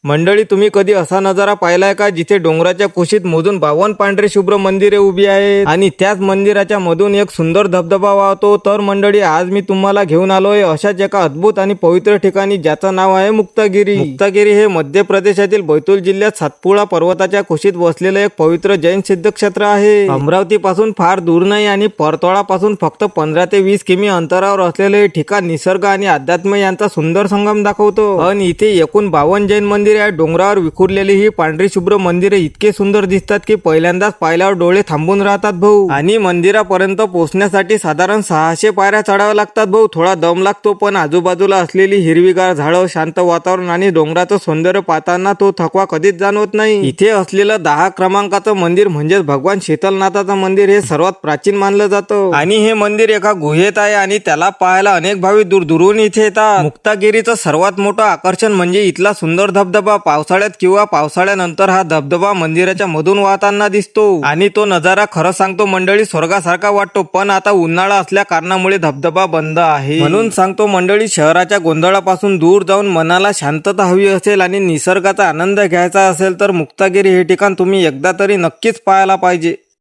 मंडळी, तुम्ही कधी असा नजारा पाहिलाय का जिथे डोंगराच्या कुशीत मोजून 52 पांढरे शुभ्र मंदिरे उभी आहेत आणि त्याच मंदिराच्या मधून एक सुंदर धबधबा वाहतो. तर मंडळी, आज मी तुम्हाला घेऊन आलोय अशाच एका अद्भुत आणि पवित्र ठिकाणी ज्याचं नाव आहे मुक्तागिरी. मुक्तागिरी हे मध्य प्रदेशातील बैतूल जिल्ह्यात सातपुडा पर्वताच्या कुशीत वसलेलं एक पवित्र जैन सिद्धक्षेत्र आहे. अमरावती पासून फार दूर नाही आणि परतोळा पासून फक्त 15 ते 20 किमी अंतरावर असलेले हे ठिकाण निसर्ग आणि अध्यात्म यांचा सुंदर संगम दाखवतो. आणि इथे एकूण 52 जैन मंदिर या डोंगरावर विखुरलेली ही पांढरी शुभ्र मंदिरे इतके सुंदर दिसतात की पहिल्यांदाच पाहिल्यावर डोळे थांबून राहतात भाऊ. आणि मंदिरापर्यंत पोहोचण्यासाठी साधारण 600 पायऱ्या चढाव्या लागतात भाऊ. थोडा दम लागतो, पण आजूबाजूला असलेली हिरवीगार झाडं, शांत वातावरण आणि डोंगराचं सौंदर्य पाहताना तो थकवा कधीच जाणवत नाही. इथे असलेलं 10 क्रमांकाचं मंदिर म्हणजेच भगवान शीतलनाथाचं मंदिर हे सर्वात प्राचीन मानलं जातं आणि हे मंदिर एका गुहेत आहे आणि त्याला पाहायला अनेक भाविक दूरदूरून इथे येतात. मुक्तागिरीचं सर्वात मोठं आकर्षण म्हणजे इथला सुंदर धबधबा. पावसाळ्यात किंवा पावसाळ्यानंतर हा धबधबा मंदिराच्या मधून वाहताना दिसतो आणि तो नजारा खरं सांगतो मंडळी स्वर्गासारखा वाटतो. पण आता उन्हाळा असल्या कारणामुळे धबधबा बंद आहे. म्हणून सांगतो मंडळी, शहराच्या गोंधळापासून दूर जाऊन मनाला शांतता हवी असेल आणि निसर्गाचा आनंद घ्यायचा असेल तर मुक्तागिरी हे ठिकाण तुम्ही एकदा तरी नक्कीच पाहायला पाहिजे.